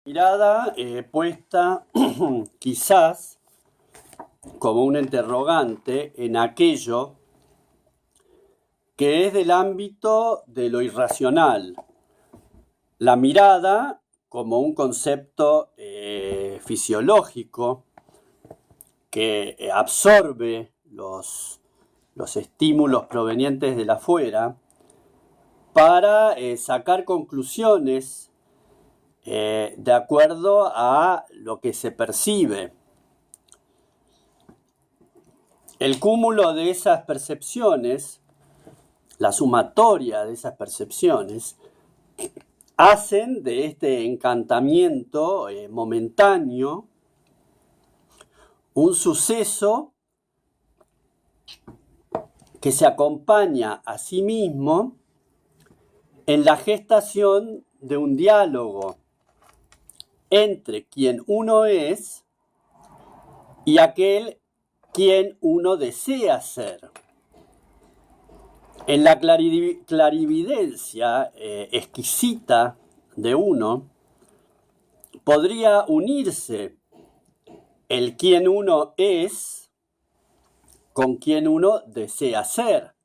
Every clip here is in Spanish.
Mirada puesta quizás como un interrogante en aquello que es del ámbito de lo irracional. La mirada como un concepto fisiológico que absorbe los estímulos provenientes de afuera para sacar conclusiones de acuerdo a lo que se percibe. El cúmulo de esas percepciones, la sumatoria de esas percepciones, hacen de este encantamiento momentáneo un suceso que se acompaña a sí mismo en la gestación de un diálogo entre quien uno es y aquel quien uno desea ser. En la clarividencia exquisita de uno podría unirse el quien uno es con quien uno desea ser.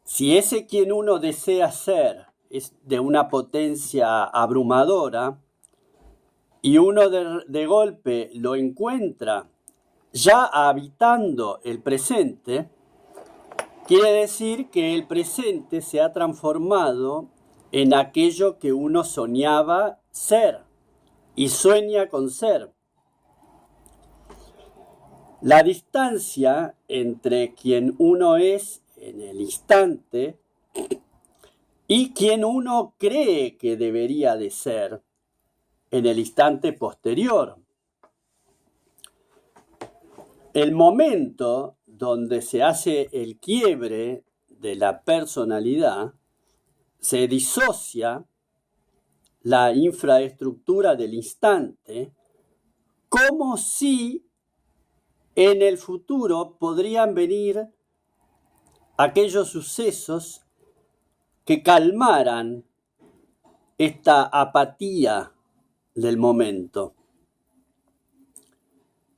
Si ese quien uno desea ser es de una potencia abrumadora y uno de golpe lo encuentra ya habitando el presente, quiere decir que el presente se ha transformado en aquello que uno soñaba ser y sueña con ser. La distancia entre quien uno es en el instante y quien uno cree que debería de ser en el instante posterior. El momento donde se hace el quiebre de la personalidad, se disocia la infraestructura del instante como si en el futuro podrían venir aquellos sucesos que calmaran esta apatía del momento.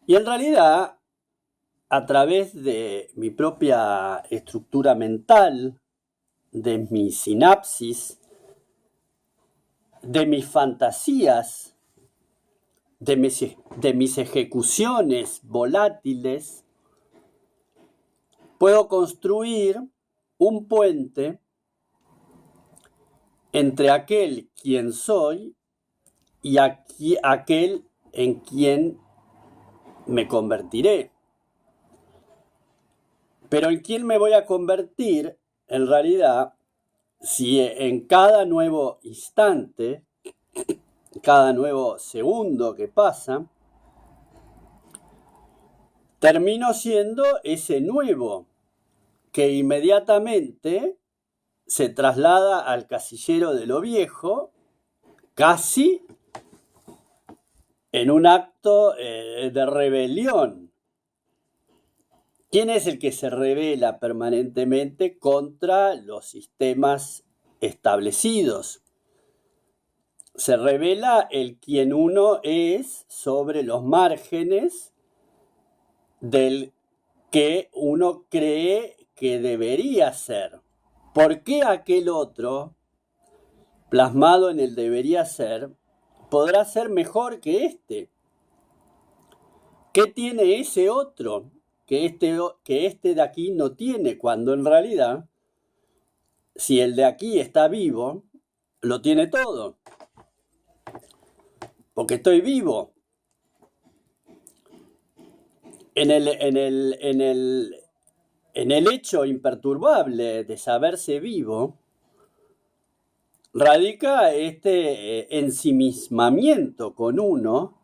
Y en realidad, a través de mi propia estructura mental, de mis sinapsis, de mis fantasías, de mis ejecuciones volátiles, puedo construir un puente entre aquel quien soy y aquel en quien me convertiré. Pero ¿en quién me voy a convertir? En realidad, si en cada nuevo instante, cada nuevo segundo que pasa, termino siendo ese nuevo que inmediatamente se traslada al casillero de lo viejo, casi en un acto de rebelión. ¿Quién es el que se rebela permanentemente contra los sistemas establecidos? Se rebela el quien uno es sobre los márgenes del que uno cree que debería ser. ¿Por qué aquel otro, plasmado en el debería ser, podrá ser mejor que este? ¿Qué tiene ese otro que este de aquí no tiene, cuando en realidad, si el de aquí está vivo, lo tiene todo? Porque estoy vivo. En el hecho imperturbable de saberse vivo, radica este ensimismamiento con uno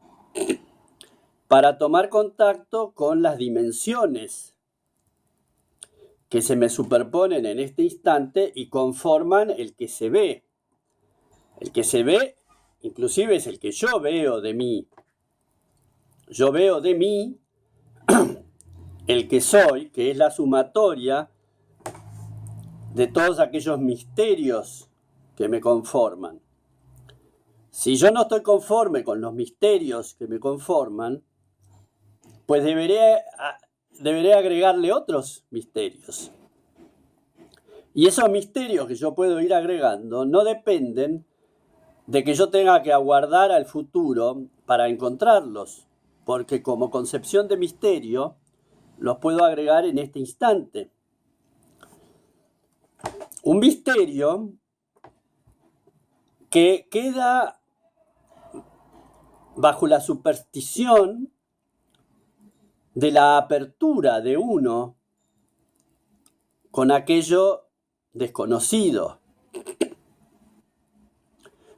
para tomar contacto con las dimensiones que se me superponen en este instante y conforman el que se ve. El que se ve, inclusive, es el que yo veo de mí. Yo veo de mí el que soy, que es la sumatoria de todos aquellos misterios que me conforman. Si yo no estoy conforme con los misterios que me conforman, pues deberé agregarle otros misterios. Y esos misterios que yo puedo ir agregando no dependen de que yo tenga que aguardar al futuro para encontrarlos, porque como concepción de misterio los puedo agregar en este instante. Un misterio que queda bajo la superstición de la apertura de uno con aquello desconocido.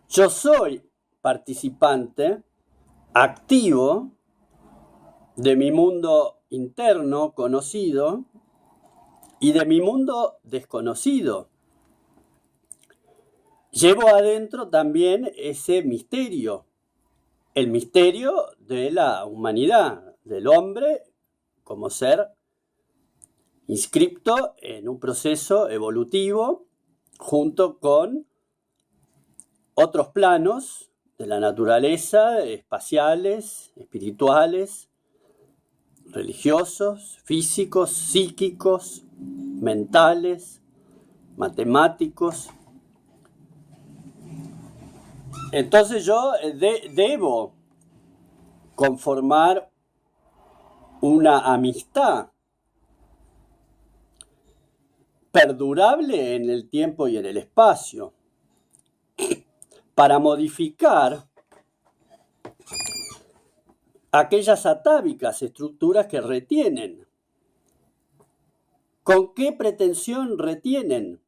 Yo soy participante activo de mi mundo interno conocido y de mi mundo desconocido. Llevo adentro también ese misterio, el misterio de la humanidad, del hombre como ser inscripto en un proceso evolutivo junto con otros planos de la naturaleza, espaciales, espirituales, religiosos, físicos, psíquicos, mentales, matemáticos. Entonces yo debo conformar una amistad perdurable en el tiempo y en el espacio para modificar aquellas atávicas estructuras que retienen. ¿Con qué pretensión retienen?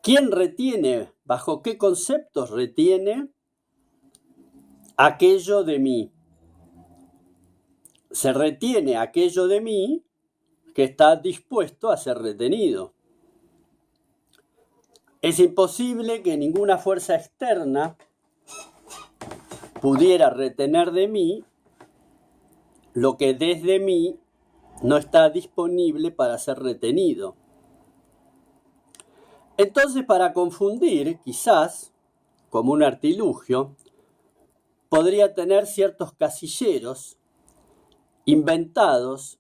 ¿Quién retiene? ¿Bajo qué conceptos retiene aquello de mí? Se retiene aquello de mí que está dispuesto a ser retenido. Es imposible que ninguna fuerza externa pudiera retener de mí lo que desde mí no está disponible para ser retenido. Entonces, para confundir, quizás, como un artilugio, podría tener ciertos casilleros inventados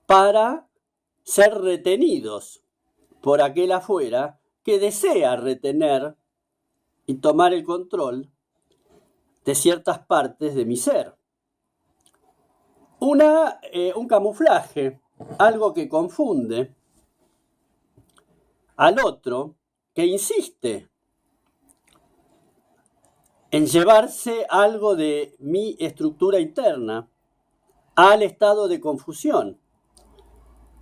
para ser retenidos por aquel afuera que desea retener y tomar el control de ciertas partes de mi ser. Un camuflaje, algo que confunde al otro, que insiste en llevarse algo de mi estructura interna al estado de confusión.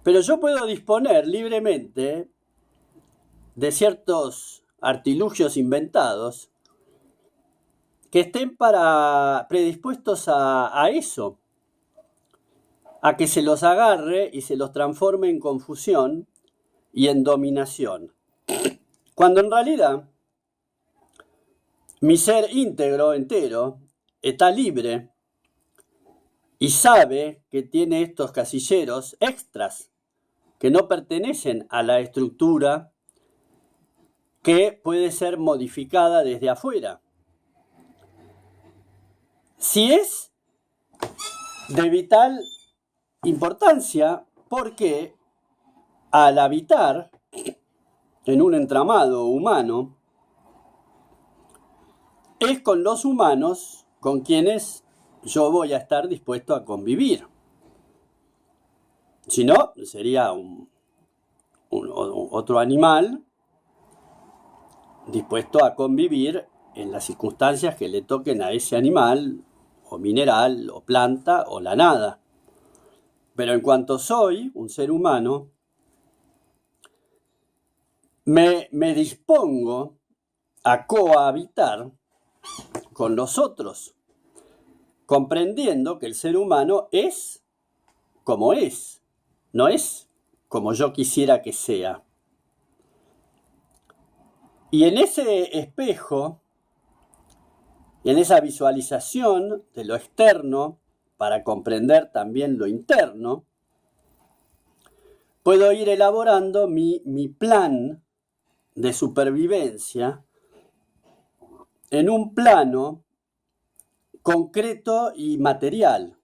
Pero yo puedo disponer libremente de ciertos artilugios inventados que estén predispuestos a eso, a que se los agarre y se los transforme en confusión y en dominación. Cuando en realidad mi ser íntegro, entero, está libre y sabe que tiene estos casilleros extras que no pertenecen a la estructura que puede ser modificada desde afuera. Si es de vital importancia, porque al habitar en un entramado humano, es con los humanos con quienes yo voy a estar dispuesto a convivir. Si no, sería otro animal dispuesto a convivir en las circunstancias que le toquen a ese animal, o mineral, o planta, o la nada. Pero en cuanto soy un ser humano, me dispongo a cohabitar con los otros, comprendiendo que el ser humano es como es, no es como yo quisiera que sea. Y en ese espejo, y en esa visualización de lo externo, para comprender también lo interno, puedo ir elaborando mi plan de supervivencia en un plano concreto y material,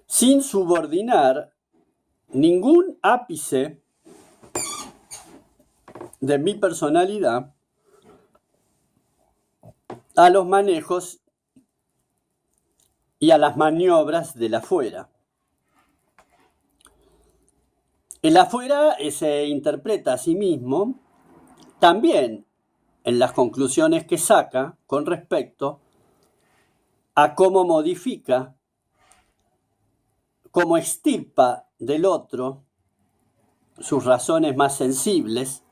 sin subordinar ningún ápice de mi personalidad a los manejos y a las maniobras del afuera. El afuera se interpreta a sí mismo también en las conclusiones que saca con respecto a cómo modifica, cómo extirpa del otro sus razones más sensibles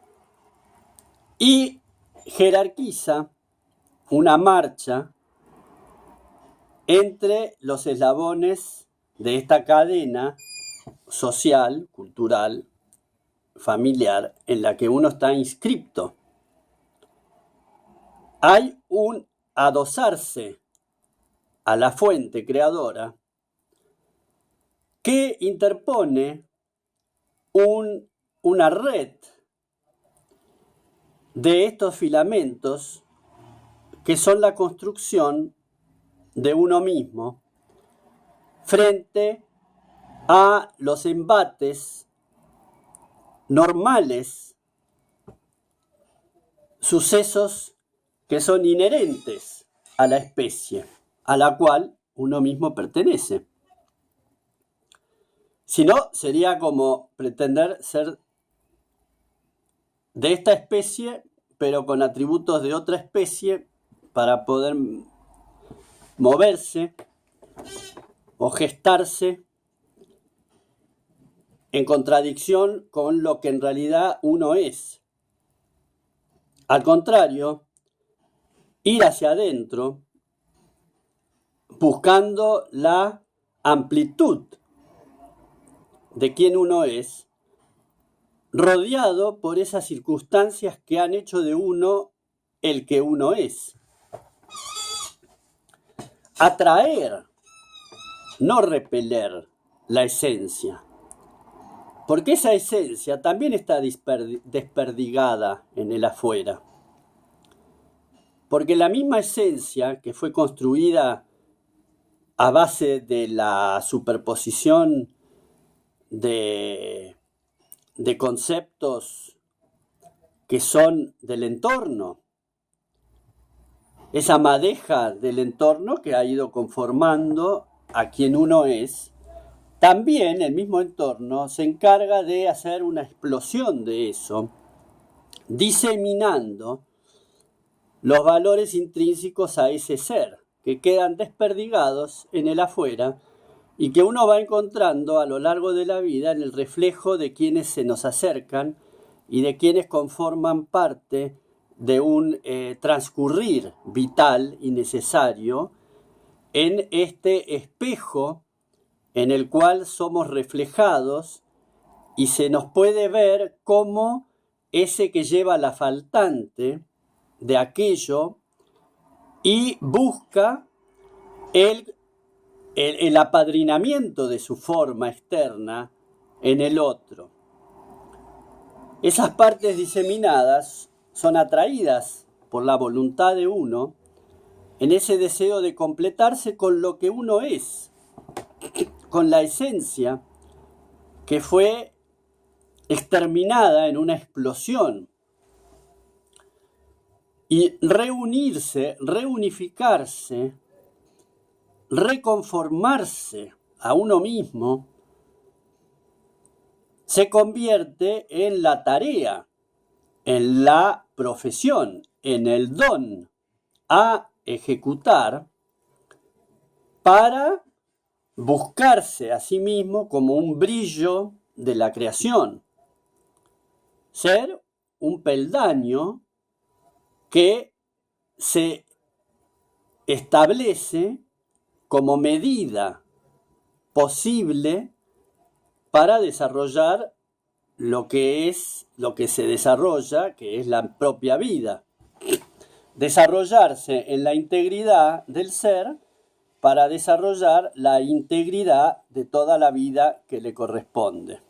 y jerarquiza una marcha entre los eslabones de esta cadena social, cultural, familiar, en la que uno está inscripto. Hay un adosarse a la fuente creadora que interpone una red de estos filamentos que son la construcción de uno mismo frente a los embates normales, sucesos que son inherentes a la especie a la cual uno mismo pertenece. Si no, sería como pretender ser de esta especie, pero con atributos de otra especie para poder moverse o gestarse en contradicción con lo que en realidad uno es. Al contrario, ir hacia adentro buscando la amplitud de quien uno es, rodeado por esas circunstancias que han hecho de uno el que uno es. Atraer, no repeler la esencia, porque esa esencia también está desperdigada en el afuera. Porque la misma esencia que fue construida a base de la superposición de conceptos que son del entorno, esa madeja del entorno que ha ido conformando a quien uno es, también el mismo entorno se encarga de hacer una explosión de eso, diseminando los valores intrínsecos a ese ser, que quedan desperdigados en el afuera y que uno va encontrando a lo largo de la vida en el reflejo de quienes se nos acercan y de quienes conforman parte de un transcurrir vital y necesario en este espejo en el cual somos reflejados y se nos puede ver como ese que lleva la faltante de aquello y busca el apadrinamiento de su forma externa en el otro. Esas partes diseminadas son atraídas por la voluntad de uno en ese deseo de completarse con lo que uno es, con la esencia que fue exterminada en una explosión. Y reunirse, reunificarse, reconformarse a uno mismo, se convierte en la tarea, en la profesión, en el don a ejecutar para buscarse a sí mismo como un brillo de la creación, ser un peldaño que se establece como medida posible para desarrollar lo que se desarrolla, que es la propia vida. Desarrollarse en la integridad del ser para desarrollar la integridad de toda la vida que le corresponde.